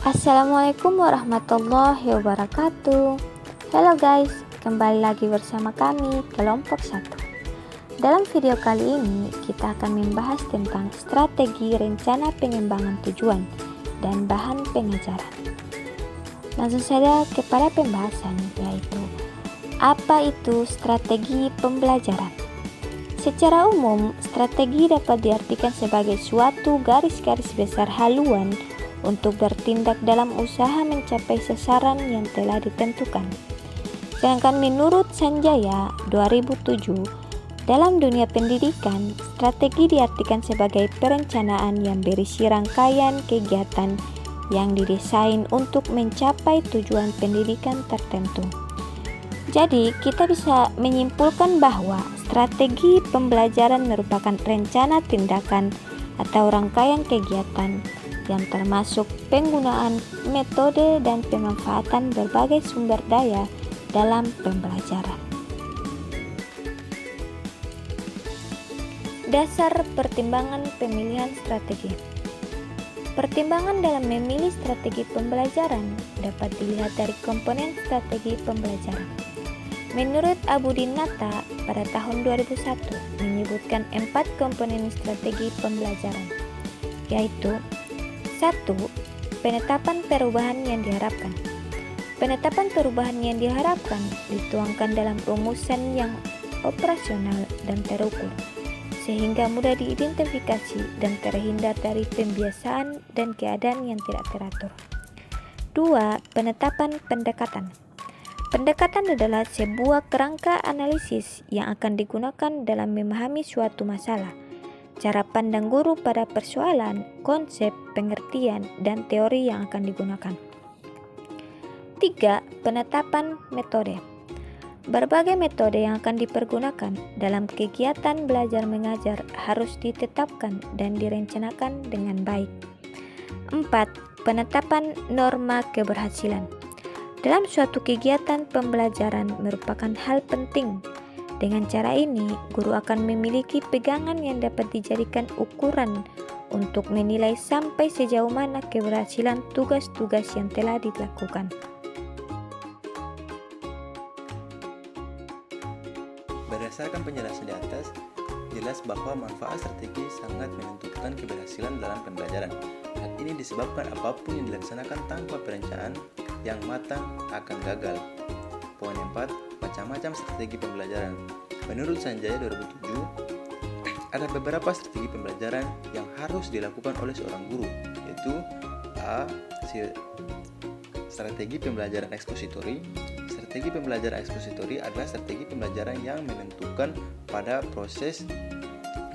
Assalamualaikum warahmatullahi wabarakatuh. Halo guys, kembali lagi bersama kami kelompok 1. Dalam video kali ini kita akan membahas tentang strategi rencana pengembangan tujuan dan bahan pengajaran. Langsung saja kepada pembahasan, yaitu apa itu strategi pembelajaran. Secara umum, strategi dapat diartikan sebagai suatu garis-garis besar haluan untuk bertindak dalam usaha mencapai sasaran yang telah ditentukan. Sedangkan menurut Sanjaya 2007, dalam dunia pendidikan, strategi diartikan sebagai perencanaan yang berisi rangkaian kegiatan yang didesain untuk mencapai tujuan pendidikan tertentu. Jadi, kita bisa menyimpulkan bahwa strategi pembelajaran merupakan rencana tindakan atau rangkaian kegiatan yang termasuk penggunaan metode dan pemanfaatan berbagai sumber daya dalam pembelajaran. Dasar pertimbangan pemilihan strategi. Pertimbangan dalam memilih strategi pembelajaran dapat dilihat dari komponen strategi pembelajaran. Menurut Abudinata pada tahun 2001 menyebutkan 4 komponen strategi pembelajaran, yaitu 1. Penetapan perubahan yang diharapkan. Penetapan perubahan yang diharapkan dituangkan dalam rumusan yang operasional dan terukur, sehingga mudah diidentifikasi dan terhindar dari pembiasaan dan keadaan yang tidak teratur. 2. Penetapan pendekatan. Pendekatan adalah sebuah kerangka analisis yang akan digunakan dalam memahami suatu masalah. Cara pandang guru pada persoalan, konsep, pengertian, dan teori yang akan digunakan. 3. Penetapan metode. Berbagai metode yang akan dipergunakan dalam kegiatan belajar mengajar harus ditetapkan dan direncanakan dengan baik. 4. Penetapan norma keberhasilan. Dalam suatu kegiatan pembelajaran merupakan hal penting. Dengan cara ini, guru akan memiliki pegangan yang dapat dijadikan ukuran untuk menilai sampai sejauh mana keberhasilan tugas-tugas yang telah dilakukan. Berdasarkan penjelasan di atas, jelas bahwa manfaat strategi sangat menentukan keberhasilan dalam pembelajaran. Hal ini disebabkan apapun yang dilaksanakan tanpa perencanaan yang matang akan gagal. Poin 4. Macam-macam strategi pembelajaran. Menurut Sanjaya 2007, ada beberapa strategi pembelajaran yang harus dilakukan oleh seorang guru, yaitu A. Strategi pembelajaran ekspositori. Strategi pembelajaran ekspositori adalah strategi pembelajaran yang menentukan pada proses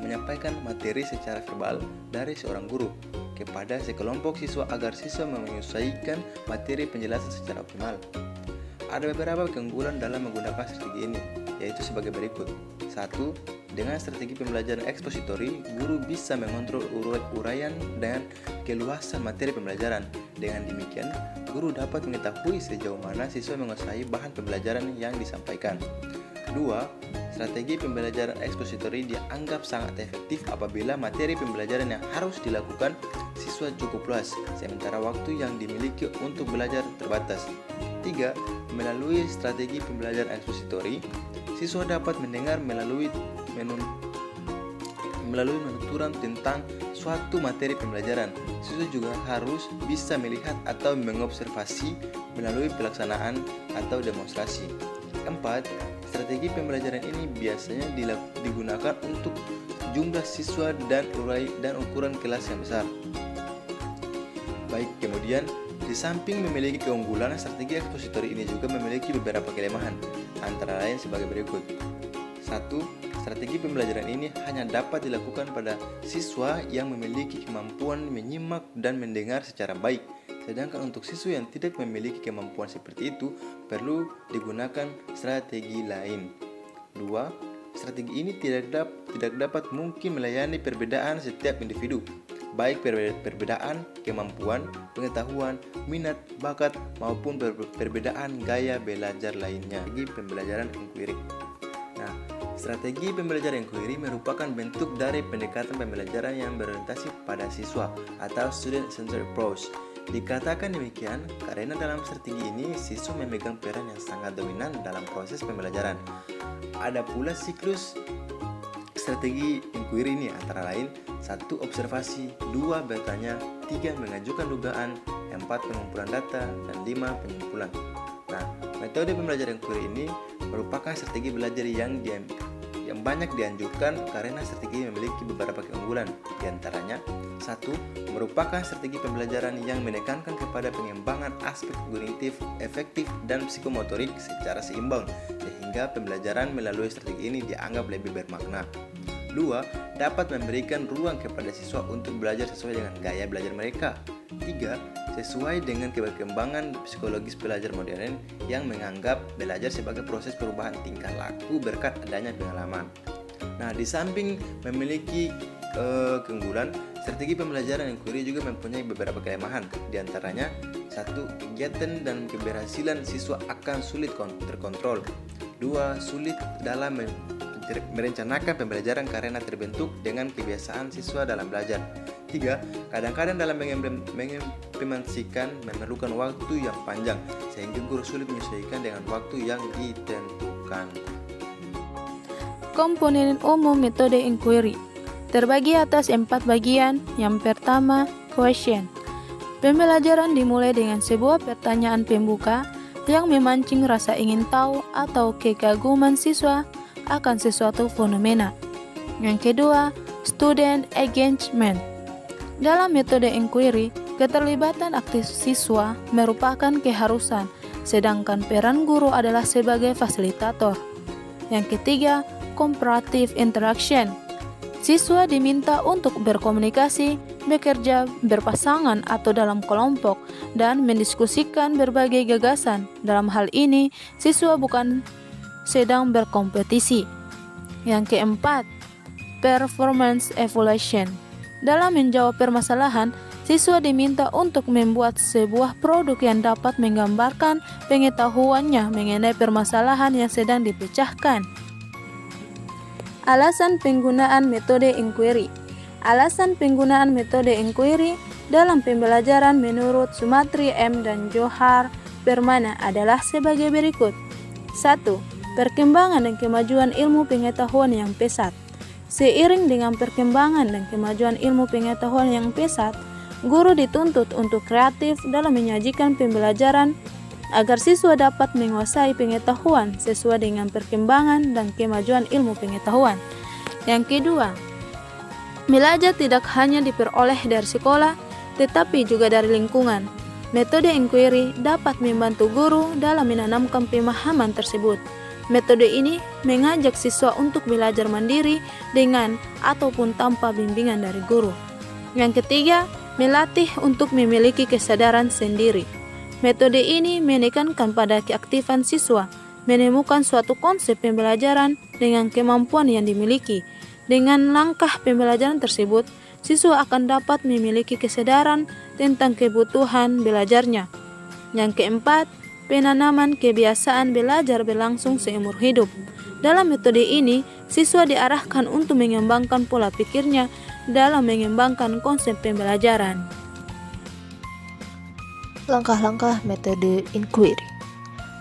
menyampaikan materi secara verbal dari seorang guru kepada sekelompok siswa agar siswa menyesuaikan materi penjelasan secara optimal. Ada beberapa keunggulan dalam menggunakan strategi ini, yaitu sebagai berikut. 1. Dengan strategi pembelajaran ekspositori, guru bisa mengontrol uraian dan keluasan materi pembelajaran. Dengan demikian, guru dapat mengetahui sejauh mana siswa menguasai bahan pembelajaran yang disampaikan. 2. Strategi pembelajaran ekspositori dianggap sangat efektif apabila materi pembelajaran yang harus dilakukan siswa cukup luas, sementara waktu yang dimiliki untuk belajar terbatas. 3. Melalui strategi pembelajaran ekspositori, siswa dapat mendengar melalui penuturan tentang suatu materi pembelajaran. Siswa juga harus bisa melihat atau mengobservasi melalui pelaksanaan atau demonstrasi. 4. Strategi pembelajaran ini biasanya digunakan untuk jumlah siswa dan ukuran kelas yang besar. Baik, kemudian di samping memiliki keunggulan, strategi ekspositori ini juga memiliki beberapa kelemahan, antara lain sebagai berikut. 1. Strategi pembelajaran ini hanya dapat dilakukan pada siswa yang memiliki kemampuan menyimak dan mendengar secara baik, sedangkan untuk siswa yang tidak memiliki kemampuan seperti itu, perlu digunakan strategi lain. 2. Strategi ini tidak dapat mungkin melayani perbedaan setiap individu, baik perbedaan kemampuan, pengetahuan, minat, bakat, maupun perbedaan gaya belajar lainnya. Strategi pembelajaran inquiry. Strategi pembelajaran inquiry merupakan bentuk dari pendekatan pembelajaran yang berorientasi pada siswa atau student-centered approach Dikatakan demikian karena dalam strategi ini siswa memegang peran yang sangat dominan dalam proses pembelajaran. Ada pula siklus strategi inquiry ini antara lain 1. Observasi, 2. Bertanya, 3. Mengajukan dugaan, 4. Pengumpulan data, dan 5. Penyimpulan. Nah, metode pembelajaran inquiry ini merupakan strategi belajar yang banyak dianjurkan karena strategi memiliki beberapa keunggulan. Di antaranya, 1. Merupakan strategi pembelajaran yang menekankan kepada pengembangan aspek kognitif, efektif, dan psikomotorik secara seimbang, sehingga pembelajaran melalui strategi ini dianggap lebih bermakna. 2. Dapat memberikan ruang kepada siswa untuk belajar sesuai dengan gaya belajar mereka. 3. Sesuai dengan perkembangan psikologis belajar modern yang menganggap belajar sebagai proses perubahan tingkah laku berkat adanya pengalaman. Nah, di samping memiliki keunggulan, strategi pembelajaran inquiry juga mempunyai beberapa kelemahan. Di antaranya, 1. Kegiatan dan keberhasilan siswa akan sulit terkontrol. 2. Sulit dalam merencanakan pembelajaran karena terbentuk dengan kebiasaan siswa dalam belajar. 3. Kadang-kadang dalam mengimplementasikan memerlukan waktu yang panjang, sehingga guru sulit menyesuaikan dengan waktu yang ditentukan. Komponen umum metode inquiry terbagi atas 4 bagian. Yang pertama, question. Pembelajaran dimulai dengan sebuah pertanyaan pembuka yang memancing rasa ingin tahu atau kekaguman siswa akan sesuatu fenomena. Yang kedua, student engagement. Dalam metode inquiry, keterlibatan aktif siswa merupakan keharusan, sedangkan peran guru adalah sebagai fasilitator. Yang ketiga, comparative interaction. Siswa diminta untuk berkomunikasi, bekerja berpasangan atau dalam kelompok, dan mendiskusikan berbagai gagasan. Dalam hal ini, siswa bukan sedang berkompetisi. Yang keempat, performance evaluation. Dalam menjawab permasalahan, siswa diminta untuk membuat sebuah produk yang dapat menggambarkan pengetahuannya mengenai permasalahan yang sedang dipecahkan. Alasan penggunaan metode inquiry. Alasan penggunaan metode inquiry dalam pembelajaran menurut Sumatri M. dan Johar Permana adalah sebagai berikut. 1. Perkembangan dan kemajuan ilmu pengetahuan yang pesat. Seiring dengan perkembangan dan kemajuan ilmu pengetahuan yang pesat, guru dituntut untuk kreatif dalam menyajikan pembelajaran agar siswa dapat menguasai pengetahuan sesuai dengan perkembangan dan kemajuan ilmu pengetahuan. Yang kedua, belajar tidak hanya diperoleh dari sekolah, tetapi juga dari lingkungan. Metode inquiry dapat membantu guru dalam menanamkan pemahaman tersebut. Metode ini mengajak siswa untuk belajar mandiri dengan ataupun tanpa bimbingan dari guru. Yang ketiga, melatih untuk memiliki kesadaran sendiri. Metode ini menekankan pada keaktifan siswa, menemukan suatu konsep pembelajaran dengan kemampuan yang dimiliki. Dengan langkah pembelajaran tersebut, siswa akan dapat memiliki kesadaran tentang kebutuhan belajarnya. Yang keempat, penanaman kebiasaan belajar berlangsung seumur hidup. Dalam metode ini, siswa diarahkan untuk mengembangkan pola pikirnya dalam mengembangkan konsep pembelajaran. Langkah-langkah metode inquiry.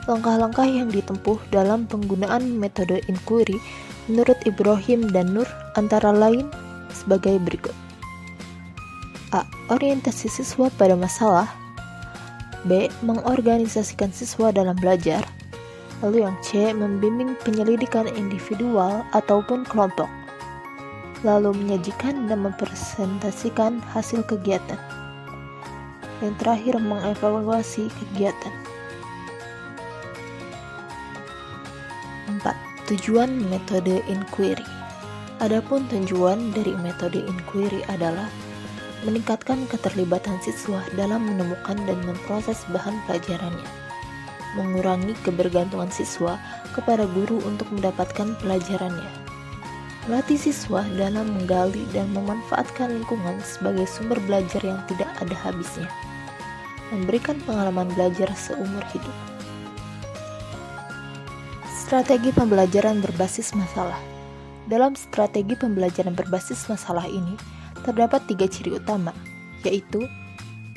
Langkah-langkah yang ditempuh dalam penggunaan metode inquiry menurut Ibrahim dan Nur antara lain sebagai berikut. A. Orientasi siswa pada masalah. B. Mengorganisasikan siswa dalam belajar. Lalu yang C. Membimbing penyelidikan individual ataupun kelompok. Lalu menyajikan dan mempresentasikan hasil kegiatan. Yang terakhir, mengevaluasi kegiatan. 4. Tujuan metode inquiry. Adapun tujuan dari metode inquiry adalah meningkatkan keterlibatan siswa dalam menemukan dan memproses bahan pelajarannya, mengurangi kebergantungan siswa kepada guru untuk mendapatkan pelajarannya, melatih siswa dalam menggali dan memanfaatkan lingkungan sebagai sumber belajar yang tidak ada habisnya, memberikan pengalaman belajar seumur hidup. Strategi pembelajaran berbasis masalah. Dalam strategi pembelajaran berbasis masalah ini, terdapat 3 ciri utama, yaitu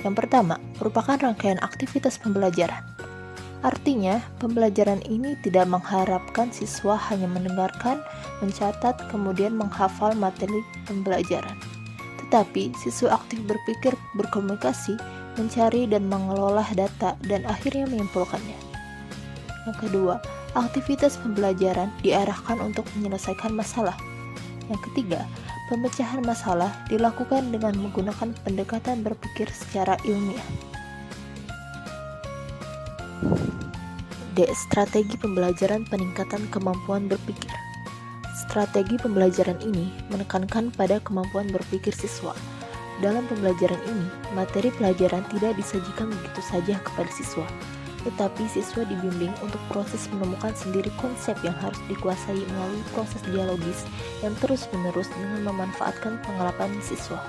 Yang pertama, merupakan rangkaian aktivitas pembelajaran. Artinya, pembelajaran ini tidak mengharapkan siswa hanya mendengarkan, mencatat, kemudian menghafal materi pembelajaran. Tetapi, siswa aktif berpikir, berkomunikasi, mencari dan mengelola data, dan akhirnya menyimpulkannya. Yang kedua, aktivitas pembelajaran diarahkan untuk menyelesaikan masalah. Yang ketiga, pemecahan masalah dilakukan dengan menggunakan pendekatan berpikir secara ilmiah. D. Strategi pembelajaran peningkatan kemampuan berpikir. Strategi pembelajaran ini menekankan pada kemampuan berpikir siswa. Dalam pembelajaran ini, materi pelajaran tidak disajikan begitu saja kepada siswa, tetapi siswa dibimbing untuk proses menemukan sendiri konsep yang harus dikuasai melalui proses dialogis yang terus-menerus dengan memanfaatkan pengalaman siswa.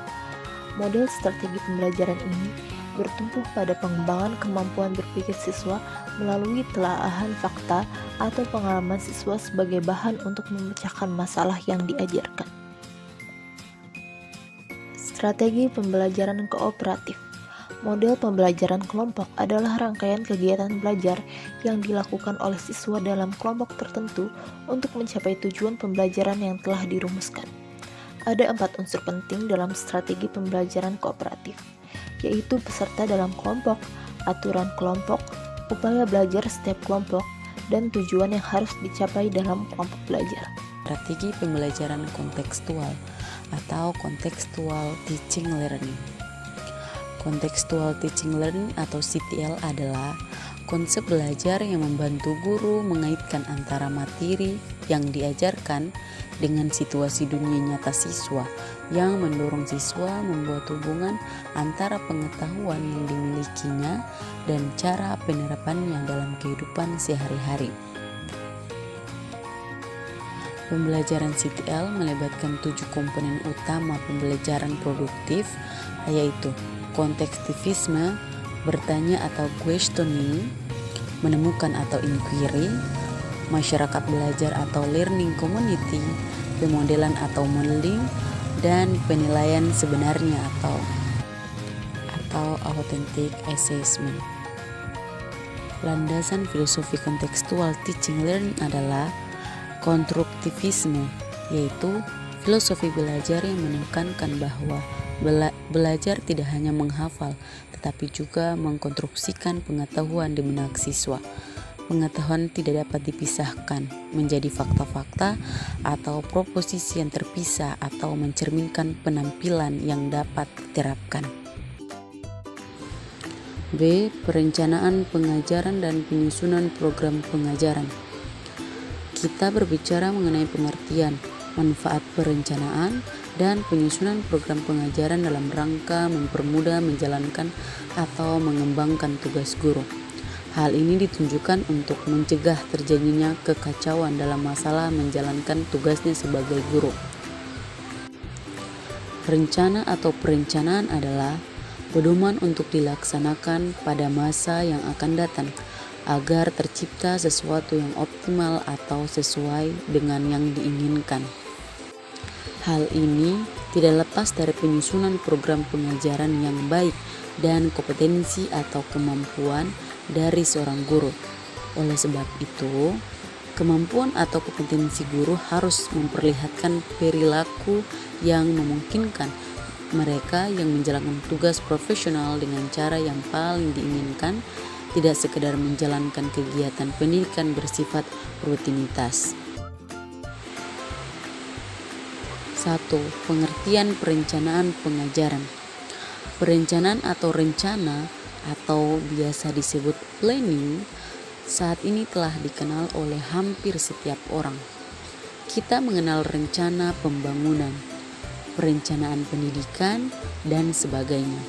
Model strategi pembelajaran ini bertumpu pada pengembangan kemampuan berpikir siswa melalui telaahan fakta atau pengalaman siswa sebagai bahan untuk memecahkan masalah yang diajarkan. Strategi pembelajaran kooperatif. Model pembelajaran kelompok adalah rangkaian kegiatan belajar yang dilakukan oleh siswa dalam kelompok tertentu untuk mencapai tujuan pembelajaran yang telah dirumuskan. Ada 4 unsur penting dalam strategi pembelajaran kooperatif, yaitu peserta dalam kelompok, aturan kelompok, upaya belajar setiap kelompok, dan tujuan yang harus dicapai dalam kelompok belajar. Strategi pembelajaran kontekstual atau contextual teaching learning. Contextual teaching learning atau CTL adalah konsep belajar yang membantu guru mengaitkan antara materi yang diajarkan dengan situasi dunia nyata siswa, yang mendorong siswa membuat hubungan antara pengetahuan yang dimilikinya dan cara penerapannya dalam kehidupan sehari-hari. Pembelajaran CTL melibatkan 7 komponen utama pembelajaran produktif, yaitu kontekstivisme, bertanya atau questioning, menemukan atau inquiry, masyarakat belajar atau learning community, pemodelan atau modeling, dan penilaian sebenarnya atau authentic assessment. Landasan filosofi kontekstual teaching learning adalah konstruktivisme, yaitu filosofi belajar yang menekankan bahwa belajar tidak hanya menghafal, tetapi juga mengkonstruksikan pengetahuan di benak siswa. Pengetahuan tidak dapat dipisahkan menjadi fakta-fakta atau proposisi yang terpisah atau mencerminkan penampilan yang dapat diterapkan. B. Perencanaan pengajaran dan penyusunan program pengajaran. Kita berbicara mengenai pengertian, manfaat perencanaan, dan penyusunan program pengajaran dalam rangka mempermudah menjalankan atau mengembangkan tugas guru. Hal ini ditunjukkan untuk mencegah terjadinya kekacauan dalam masalah menjalankan tugasnya sebagai guru. Rencana atau perencanaan adalah pedoman untuk dilaksanakan pada masa yang akan datang, agar tercipta sesuatu yang optimal atau sesuai dengan yang diinginkan. Hal ini tidak lepas dari penyusunan program pengajaran yang baik dan kompetensi atau kemampuan dari seorang guru. Oleh sebab itu, kemampuan atau kompetensi guru harus memperlihatkan perilaku yang memungkinkan mereka yang menjalankan tugas profesional dengan cara yang paling diinginkan, tidak sekedar menjalankan kegiatan pendidikan bersifat rutinitas. 1. Pengertian perencanaan pengajaran. Perencanaan atau rencana atau biasa disebut planning saat ini telah dikenal oleh hampir setiap orang. Kita mengenal rencana pembangunan, perencanaan pendidikan, dan sebagainya.